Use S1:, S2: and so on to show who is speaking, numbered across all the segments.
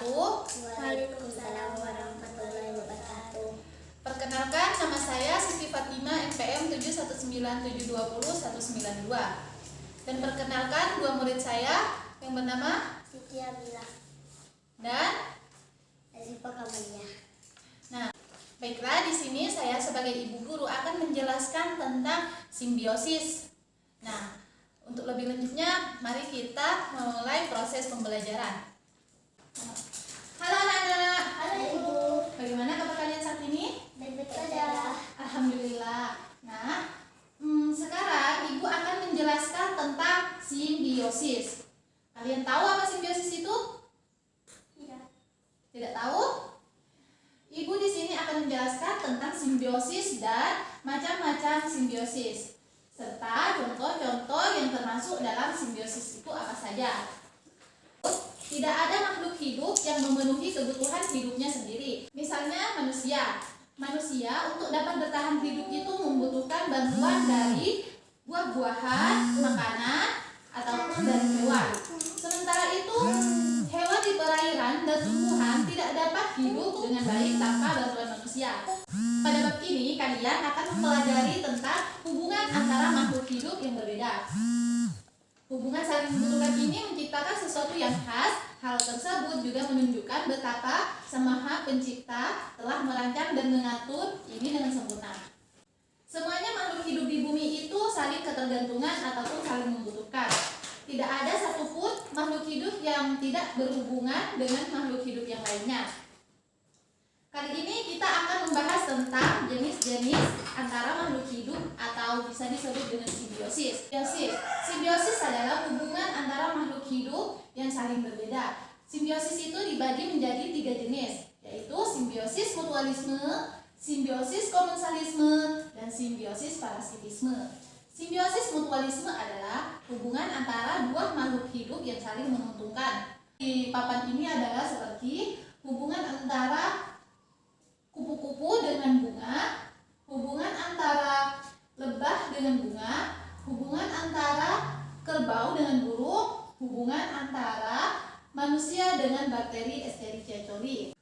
S1: wabarakatuh.
S2: Waalaikumsalam warahmatullahi wabarakatuh.
S1: Perkenalkan, nama saya Siti Fatima, NPM 719720192. Dan perkenalkan dua murid saya yang bernama
S2: Siti Abila
S1: dan
S2: Azifa Kamalia.
S1: Nah, baiklah, di sini saya sebagai ibu guru akan menjelaskan tentang simbiosis. Nah, untuk lebih lanjutnya, mari kita memulai proses pembelajaran. Halo anak-anak.
S2: Halo Ibu.
S1: Bagaimana kabar kalian saat ini?
S2: Baik-baik saja.
S1: Alhamdulillah. Nah, sekarang Ibu akan menjelaskan tentang simbiosis. Kalian tahu apa simbiosis itu?
S2: Tidak.
S1: Tidak tahu? Ibu di sini akan menjelaskan tentang simbiosis dan macam-macam simbiosis, serta contoh-contoh yang termasuk dalam simbiosis itu apa saja. Tidak ada makhluk hidup yang memenuhi kebutuhan hidupnya sendiri. Misalnya manusia. Manusia untuk dapat bertahan hidup itu membutuhkan bantuan dari buah-buahan, makanan, ataupun dari hewan. Sementara itu, hewan di perairan dan tumbuhan tidak dapat hidup dengan baik tanpa bantuan manusia. Pada bab ini, kalian akan mempelajari tentang hubungan antara makhluk hidup yang berbeda. Hubungan saling membutuhkan ini menciptakan sesuatu yang khas. Hal tersebut juga menunjukkan betapa Sang Maha Pencipta telah merancang dan mengatur ini dengan sempurna. Semuanya makhluk hidup di bumi itu saling ketergantungan ataupun saling membutuhkan. Tidak ada satupun makhluk hidup yang tidak berhubungan dengan makhluk hidup yang lainnya. Kali ini kita akan membahas tentang jenis-jenis antara makhluk hidup atau bisa disebut dengan simbiosis. Simbiosis adalah hubungan antara makhluk hidup yang saling berbeda. Simbiosis itu dibagi menjadi 3 jenis, yaitu simbiosis mutualisme, simbiosis komensalisme, dan simbiosis parasitisme. Simbiosis mutualisme adalah hubungan antara dua makhluk hidup yang saling menguntungkan. Di papan ini adalah seperti hubungan antara kupu-kupu dengan bunga, hubungan antara lebah dengan bunga, hubungan antara kerbau dengan burung, hubungan antara manusia dengan bakteri Escherichia coli.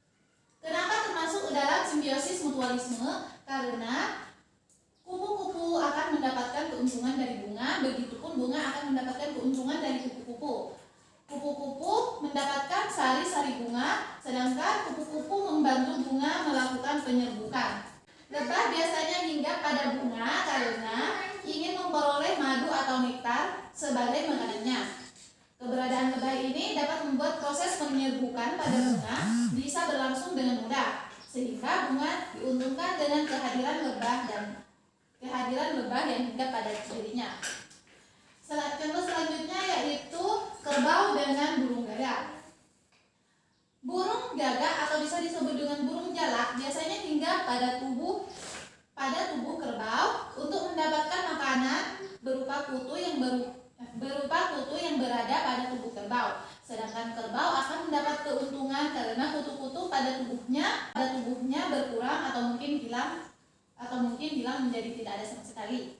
S1: Kenapa termasuk dalam simbiosis mutualisme? Karena kupu-kupu akan mendapatkan keuntungan dari bunga, begitupun bunga akan mendapatkan keuntungan dari kupu-kupu. Kupu-kupu mendapatkan sari-sari bunga, sedangkan kupu-kupu membantu bunga melakukan penyerbukan. Lebah biasanya hinggap pada bunga karena ingin memperoleh madu atau nektar sebagai makanannya. Keberadaan lebah ini dapat membuat proses penyerbukan pada bunga bisa berlangsung dengan mudah, sehingga bunga diuntungkan dengan kehadiran lebah yang hinggap pada dirinya. Contoh selanjutnya yaitu kerbau dengan burung gagak. Burung gagak atau bisa disebut dengan burung jalak biasanya hinggap pada tubuh kerbau untuk mendapatkan makanan berupa kutu yang berada pada tubuh kerbau. Sedangkan kerbau akan mendapat keuntungan karena kutu-kutu pada tubuhnya berkurang atau mungkin hilang menjadi tidak ada sama sekali.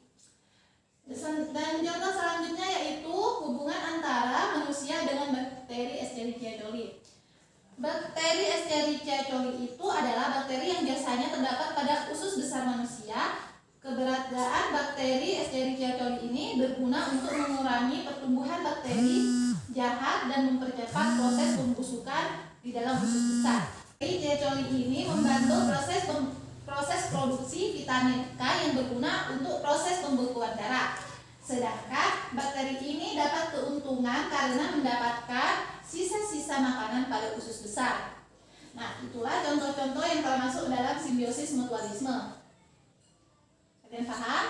S1: Dan contoh selanjutnya yaitu hubungan antara manusia dengan bakteri Escherichia coli. Bakteri Escherichia coli itu adalah bakteri yang biasanya terdapat pada usus besar manusia. Keberadaan bakteri Escherichia coli ini berguna untuk mengurangi pertumbuhan bakteri jahat dan mempercepat proses pembusukan di dalam usus besar. Escherichia coli ini membantu proses produksi vitamin K yang berguna untuk proses pembekuan darah. Sedangkan bakteri ini dapat keuntungan karena mendapatkan sisa-sisa makanan pada usus besar. Nah, itulah contoh-contoh yang termasuk dalam simbiosis mutualisme. Kalian paham?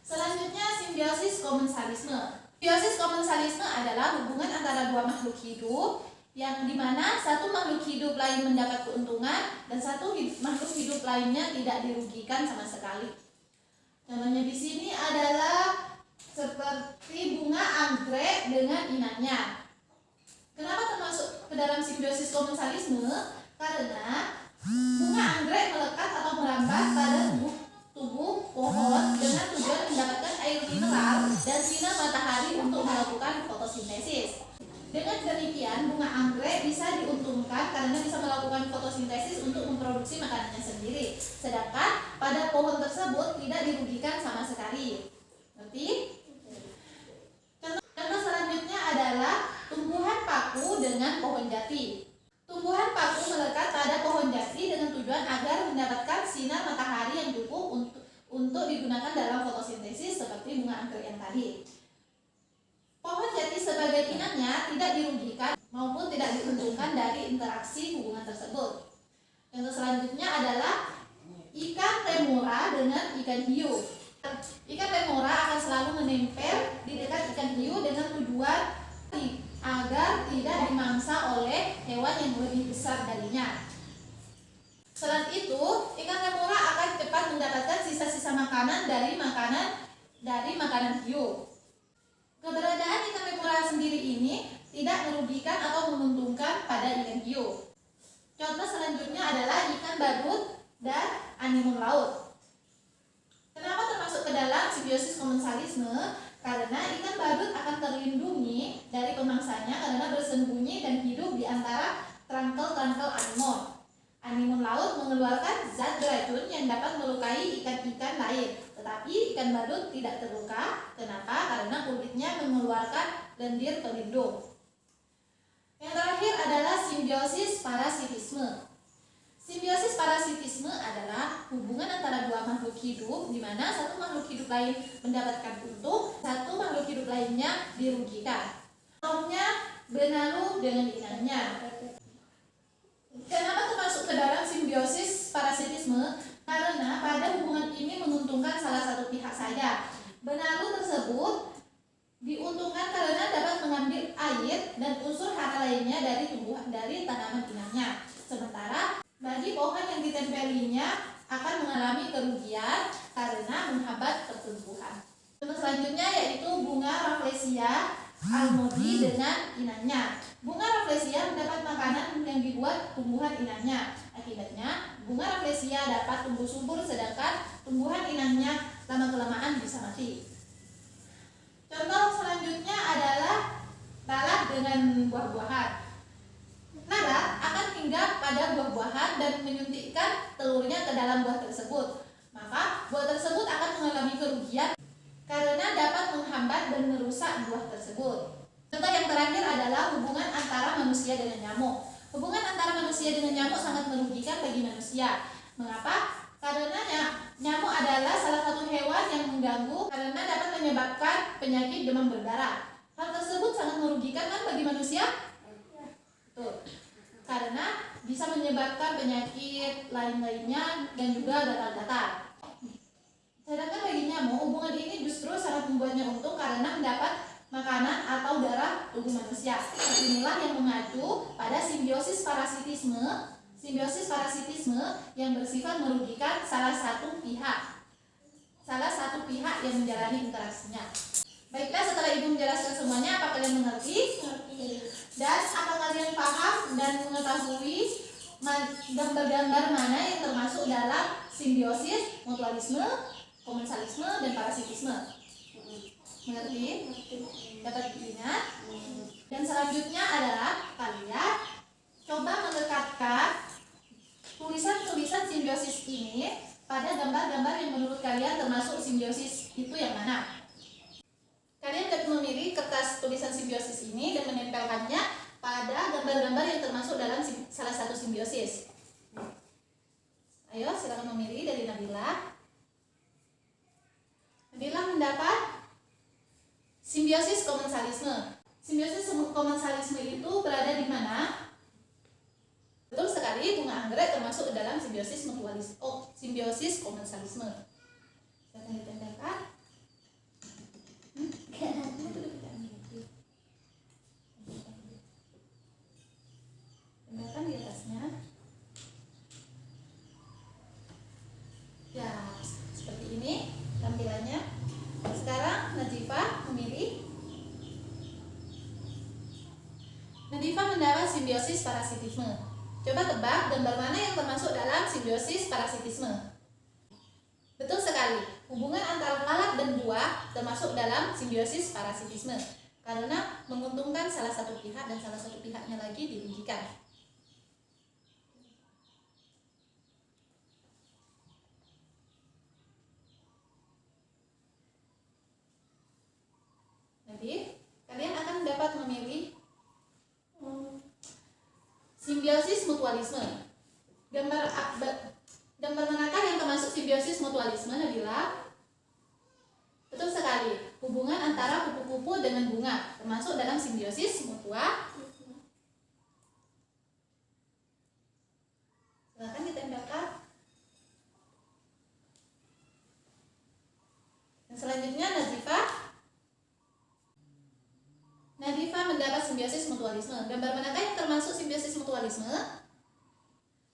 S1: Selanjutnya simbiosis komensalisme. Simbiosis komensalisme adalah hubungan antara dua makhluk hidup yang dimana satu makhluk hidup lain mendapat keuntungan dan satu makhluk hidup lainnya tidak dirugikan sama sekali. Contohnya di sini adalah seperti bunga anggrek dengan inangnya. Kenapa termasuk ke dalam simbiosis komensalisme? Karena bunga anggrek melekat atau merambat pada tubuh pohon dengan tujuan mendapatkan air mineral dan sinar matahari untuk melakukan fotosintesis. Dengan demikian, bunga anggrek bisa diuntungkan karena bisa melakukan fotosintesis untuk memproduksi makanannya sendiri. Sedangkan pada pohon tersebut tidak dirugikan sama sekali. Ngerti? Contoh selanjutnya adalah tumbuhan paku dengan pohon jati. Tumbuhan paku melekat pada pohon jati dengan tujuan agar mendapatkan sinar matahari yang cukup untuk digunakan dalam fotosintesis seperti bunga anggrek yang tadi. Pohon jati sebagai inangnya tidak dirugikan maupun tidak diuntungkan dari interaksi hubungan tersebut. Contoh selanjutnya adalah ikan remora dengan ikan hiu. Ikan remora akan selalu menempel di dekat ikan hiu dengan tujuan agar tidak dimangsa oleh hewan yang lebih besar darinya. Selain itu, ikan remora akan cepat mendapatkan sisa-sisa makanan dari makanan hiu. Keberadaan ikan remora sendiri ini tidak merugikan atau menguntungkan pada ikan hiu. Contoh selanjutnya adalah ikan badut dan animun laut. Kenapa termasuk ke dalam simbiosis komensalisme? Karena ikan badut akan terlindungi dari pemangsanya karena bersembunyi dan hidup di antara trangkel-trangkel anemon. Anemon laut mengeluarkan zat beracun yang dapat melukai ikan-ikan lain. Tetapi ikan badut tidak terluka. Kenapa? Karena kulitnya mengeluarkan lendir pelindung. Yang terakhir adalah simbiosis parasitisme. Simbiosis parasitisme adalah hubungan antara dua makhluk hidup di mana satu makhluk hidup lain mendapatkan untung, satu makhluk hidup lainnya dirugikan. Contohnya benalu dengan inangnya. Kenapa termasuk ke dalam simbiosis parasitisme? Karena pada hubungan ini menguntungkan salah satu pihak saja. Benalu tersebut diuntungkan karena dapat mengambil air dan unsur hara lainnya dari tanaman inangnya. Sementara bagi pohon yang ditempelinya akan mengalami kerugian karena menghambat pertumbuhan. Contoh selanjutnya yaitu bunga Rafflesia almodi dengan inangnya. Bunga Rafflesia mendapat makanan yang dibuat tumbuhan inangnya. Akibatnya, bunga Rafflesia dapat tumbuh subur sedangkan tumbuhan inangnya lama-kelamaan bisa mati. Contoh selanjutnya adalah lalat dengan buah-buahan. Lalat akan hinggap pada buah-buahan dan menyuntikkan telurnya ke dalam buah tersebut. Maka buah tersebut akan mengalami kerugian karena dapat menghambat dan merusak buah tersebut. Contoh yang terakhir adalah hubungan antara manusia dengan nyamuk. Hubungan antara manusia dengan nyamuk sangat merugikan bagi manusia. Mengapa? Karena nyamuk adalah salah satu hewan yang mengganggu karena dapat menyebabkan penyakit demam berdarah. Hal tersebut sangat merugikan kan bagi manusia? Betul. Karena bisa menyebabkan penyakit lain-lainnya dan juga gatal-gatal. Sedangkan bagi nyamuk, hubungan ini justru sangat membuatnya untung karena mendapat makanan atau darah tubuh manusia. Inilah yang mengacu pada simbiosis parasitisme yang bersifat merugikan salah satu pihak yang menjalani interaksinya. Baiklah, setelah Ibu menjelaskan semuanya, apa kalian mengerti? Dan apa kalian paham dan mengetahui gambar-gambar mana yang termasuk dalam simbiosis, mutualisme, komensalisme, dan parasitisme? Mengerti? Dapat diingat? Dan selanjutnya adalah kalian coba mendekatkan tulisan-tulisan simbiosis ini pada gambar-gambar yang menurut kalian termasuk simbiosis itu yang mana? Kalian dapat memilih kertas tulisan simbiosis ini dan menempelkannya pada gambar-gambar yang termasuk dalam salah satu simbiosis. Ayo, silakan memilih dari Nabila. Nabila mendapat simbiosis komensalisme. Simbiosis komensalisme itu berada di mana? Betul sekali, bunga anggrek termasuk dalam simbiosis simbiosis komensalisme. Silakan ditempelkan. Tempelkan di atasnya. Ya, seperti ini tampilannya. Sekarang Najifah memilih. Najifah mendapat simbiosis parasitisme. Coba tebak gambar mana yang termasuk dalam simbiosis parasitisme. Betul sekali, hubungan antara lalat dan buah termasuk dalam simbiosis parasitisme. karena menguntungkan salah satu pihak dan salah satu pihaknya lagi dirugikan. Jadi kalian akan dapat memilih simbiosis mutualisme. Gambar manakah yang termasuk simbiosis mutualisme, Nabila? Betul sekali, hubungan antara kupu-kupu dengan bunga termasuk dalam simbiosis mutualisme. Silakan ditembakkan. Dan selanjutnya Nadifah mendapat simbiosis mutualisme. Gambar manakah yang termasuk simbiosis mutualisme?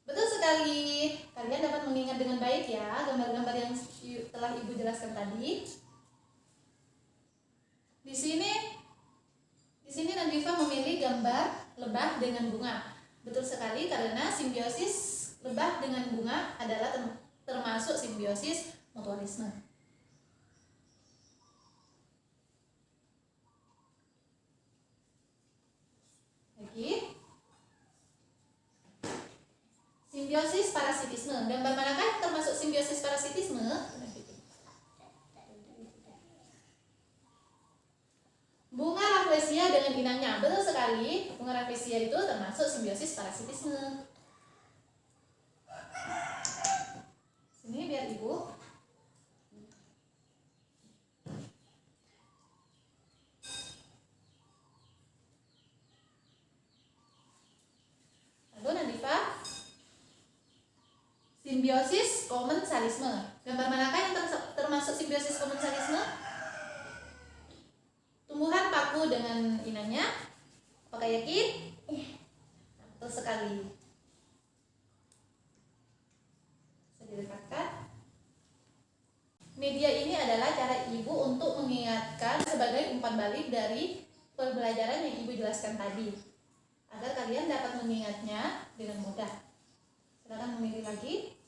S1: Betul sekali. Kalian dapat mengingat dengan baik ya gambar-gambar yang telah Ibu jelaskan tadi. Di sini Nadifah memilih gambar lebah dengan bunga. Betul sekali karena simbiosis lebah dengan bunga adalah termasuk simbiosis mutualisme. Simbiosis parasitisme. Gambar manakah yang termasuk simbiosis parasitisme? Bunga rafflesia dengan inangnya. Betul sekali, bunga rafflesia itu termasuk simbiosis parasitisme. Sini biar Ibu. Lalu Nadifah, simbiosis komensalisme. Gambar manakah yang termasuk simbiosis komensalisme? Tumbuhan paku dengan inangnya. Apakah yakin? Betul sekali. Bisa direkatkan. Media ini adalah cara Ibu untuk mengingatkan sebagai umpan balik dari pembelajaran yang Ibu jelaskan tadi, agar kalian dapat mengingatnya dengan mudah. Silakan memilih lagi.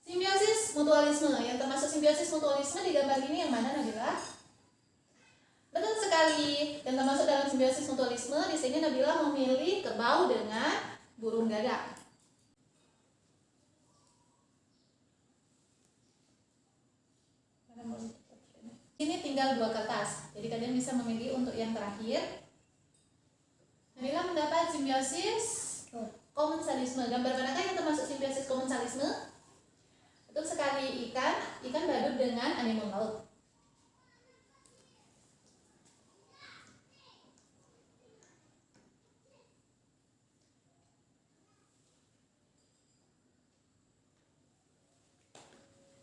S1: Simbiosis mutualisme. Yang termasuk simbiosis mutualisme di gambar ini yang mana, Nabila? Betul sekali. Yang termasuk dalam simbiosis mutualisme di sini Nabila memilih kerbau dengan burung gagak. Ini tinggal 2 kertas. Jadi kalian bisa memilih untuk yang terakhir. Nabila mendapat simbiosis komensalisme. Gambar manakah yang termasuk simbiosis komensalisme? Betul sekali, ikan badut dengan anemon laut.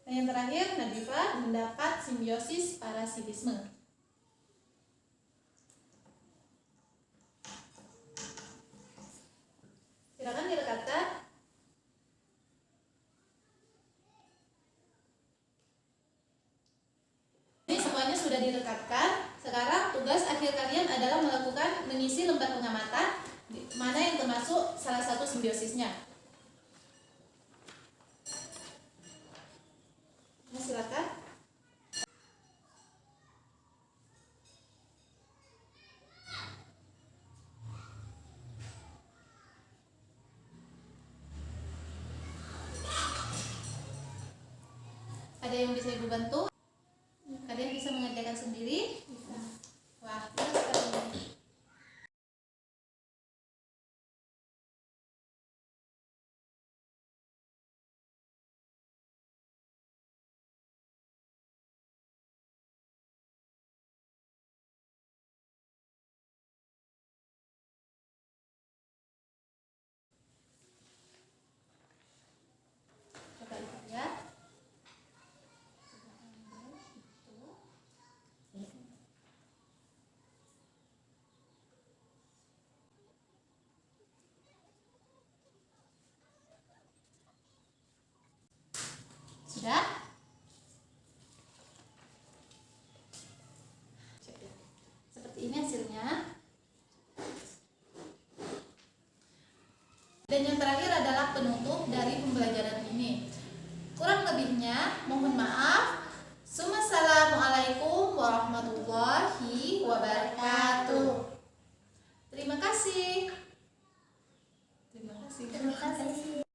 S1: Dan yang terakhir, Nadifah mendapat simbiosis parasitisme. Silakan direkatkan. Ini semuanya sudah direkatkan. Sekarang tugas akhir kalian adalah mengisi lembar pengamatan mana yang termasuk salah satu simbiosisnya. Silakan. Ada yang bisa Ibu bantu? Kalian bisa mengerjakan sendiri? Wah, bagus sekali. Coba Ibu lihat. Sudah? Seperti ini hasilnya. Dan yang terakhir adalah penutup dari pembelajaran ini. Kurang lebihnya mohon maaf. Assalamualaikum warahmatullahi Terima kasih.
S2: Terima kasih.